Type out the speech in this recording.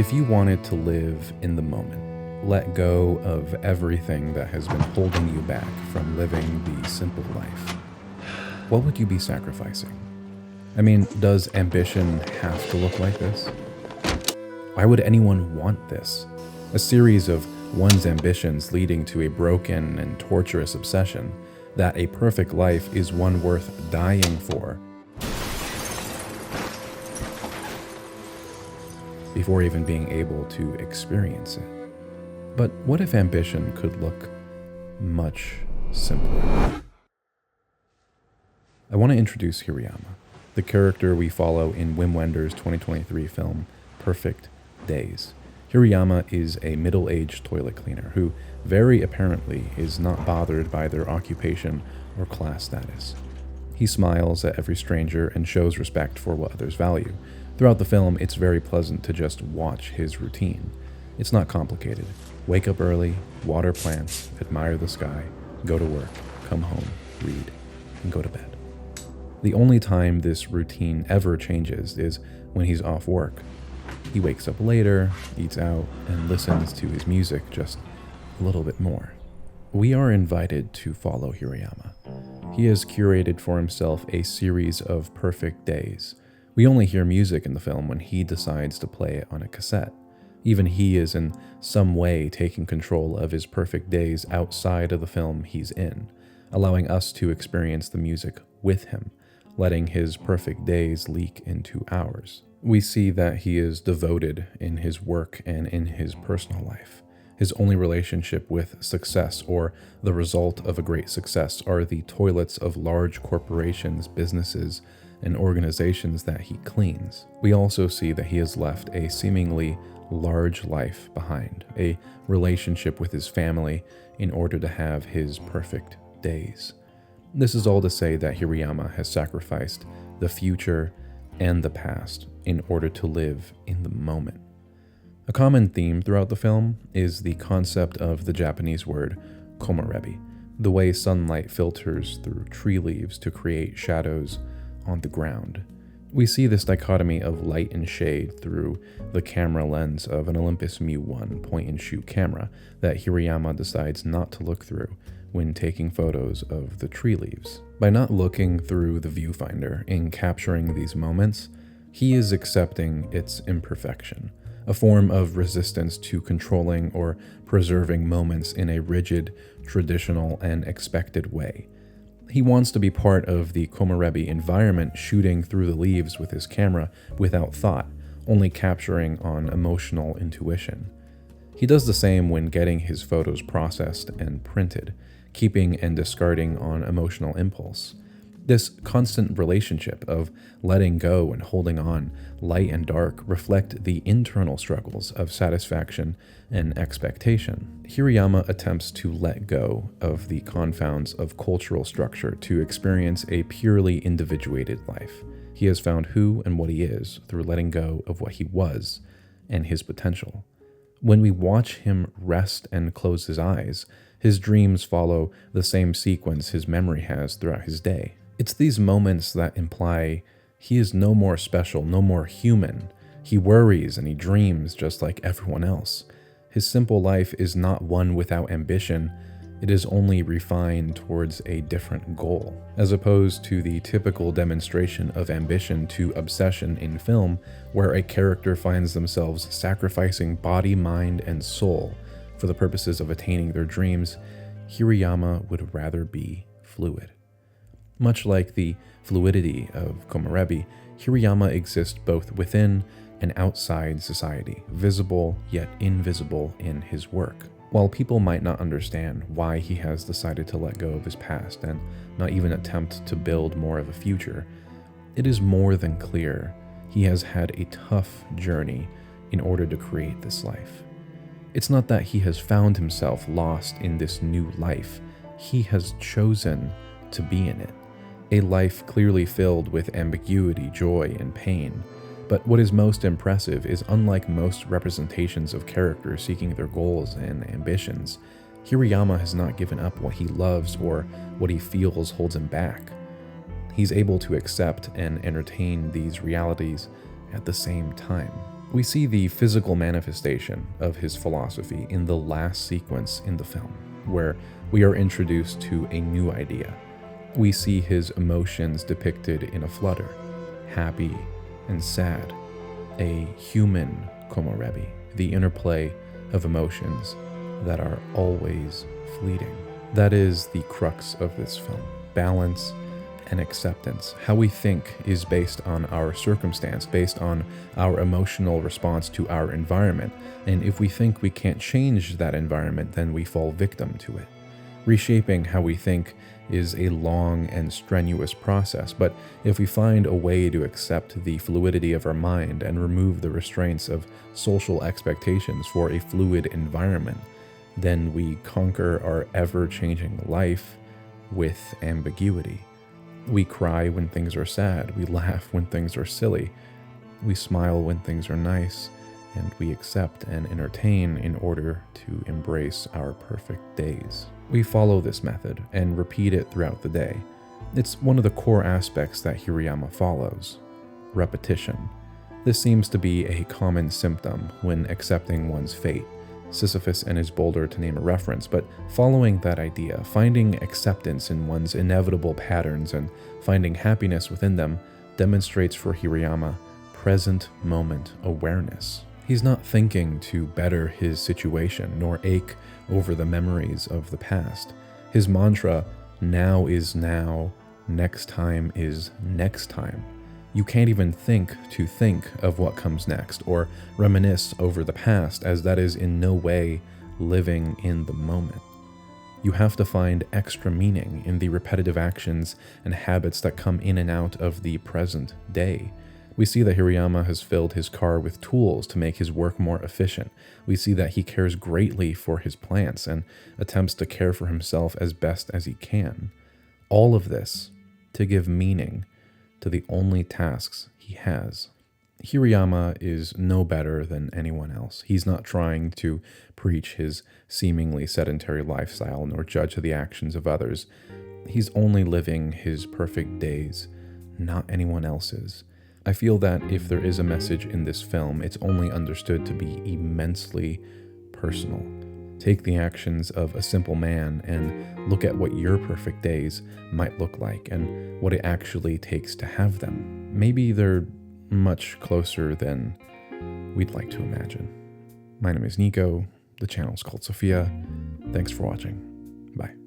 If you wanted to live in the moment, let go of everything that has been holding you back from living the simple life, what would you be sacrificing? I mean, does ambition have to look like this? Why would anyone want this? A series of one's ambitions leading to a broken and torturous obsession that a perfect life is one worth dying for before even being able to experience it. But what if ambition could look much simpler? I want to introduce Hirayama, the character we follow in Wim Wenders' 2023 film, Perfect Days. Hirayama is a middle-aged toilet cleaner who very apparently is not bothered by their occupation or class status. He smiles at every stranger and shows respect for what others value. Throughout the film, it's very pleasant to just watch his routine. It's not complicated. Wake up early, water plants, admire the sky, go to work, come home, read, and go to bed. The only time this routine ever changes is when he's off work. He wakes up later, eats out, and listens to his music just a little bit more. We are invited to follow Hirayama. He has curated for himself a series of perfect days. We only hear music in the film when he decides to play it on a cassette. Even he is in some way taking control of his perfect days outside of the film he's in, allowing us to experience the music with him, letting his perfect days leak into ours. We see that he is devoted in his work and in his personal life. His only relationship with success or the result of a great success are the toilets of large corporations, businesses, and organizations that he cleans. We also see that he has left a seemingly large life behind, a relationship with his family in order to have his perfect days. This is all to say that Hirayama has sacrificed the future and the past in order to live in the moment. A common theme throughout the film is the concept of the Japanese word komorebi, the way sunlight filters through tree leaves to create shadows on the ground. We see this dichotomy of light and shade through the camera lens of an Olympus Mu1 point-and-shoot camera that Hirayama decides not to look through when taking photos of the tree leaves. By not looking through the viewfinder in capturing these moments, he is accepting its imperfection, a form of resistance to controlling or preserving moments in a rigid, traditional, and expected way. He wants to be part of the komorebi environment, shooting through the leaves with his camera without thought, only capturing on emotional intuition. He does the same when getting his photos processed and printed, keeping and discarding on emotional impulse. This constant relationship of letting go and holding on, light and dark, reflect the internal struggles of satisfaction and expectation. Hirayama attempts to let go of the confounds of cultural structure to experience a purely individuated life. He has found who and what he is through letting go of what he was and his potential. When we watch him rest and close his eyes, his dreams follow the same sequence his memory has throughout his day. It's these moments that imply he is no more special, no more human. He worries and he dreams just like everyone else. His simple life is not one without ambition. It is only refined towards a different goal, as opposed to the typical demonstration of ambition to obsession in film, where a character finds themselves sacrificing body, mind, and soul for the purposes of attaining their dreams. Hirayama would rather be fluid. Much like the fluidity of komorebi, Hirayama exists both within and outside society, visible yet invisible in his work. While people might not understand why he has decided to let go of his past and not even attempt to build more of a future, it is more than clear he has had a tough journey in order to create this life. It's not that he has found himself lost in this new life. He has chosen to be in it. A life clearly filled with ambiguity, joy, and pain. But what is most impressive is, unlike most representations of characters seeking their goals and ambitions, Hirayama has not given up what he loves or what he feels holds him back. He's able to accept and entertain these realities at the same time. We see the physical manifestation of his philosophy in the last sequence in the film, where we are introduced to a new idea. We see his emotions depicted in a flutter, happy and sad, a human komorebi, the interplay of emotions that are always fleeting. That is the crux of this film, balance and acceptance. How we think is based on our circumstance, based on our emotional response to our environment. And if we think we can't change that environment, then we fall victim to it. Reshaping how we think is a long and strenuous process, but if we find a way to accept the fluidity of our mind and remove the restraints of social expectations for a fluid environment, then we conquer our ever-changing life with ambiguity. We cry when things are sad, we laugh when things are silly, we smile when things are nice, and we accept and entertain in order to embrace our perfect days. We follow this method and repeat it throughout the day. It's one of the core aspects that Hirayama follows: repetition. This seems to be a common symptom when accepting one's fate. Sisyphus and his boulder to name a reference, but following that idea, finding acceptance in one's inevitable patterns and finding happiness within them demonstrates for Hirayama present moment awareness. He's not thinking to better his situation nor ache over the memories of the past. His mantra, now is now, next time is next time. You can't even think to think of what comes next or reminisce over the past, as that is in no way living in the moment. You have to find extra meaning in the repetitive actions and habits that come in and out of the present day. We see that Hirayama has filled his car with tools to make his work more efficient. We see that he cares greatly for his plants and attempts to care for himself as best as he can. All of this to give meaning to the only tasks he has. Hirayama is no better than anyone else. He's not trying to preach his seemingly sedentary lifestyle nor judge the actions of others. He's only living his perfect days, not anyone else's. I feel that if there is a message in this film, it's only understood to be immensely personal. Take the actions of a simple man and look at what your perfect days might look like and what it actually takes to have them. Maybe they're much closer than we'd like to imagine. My name is Nico. The channel is called Sophia. Thanks for watching. Bye.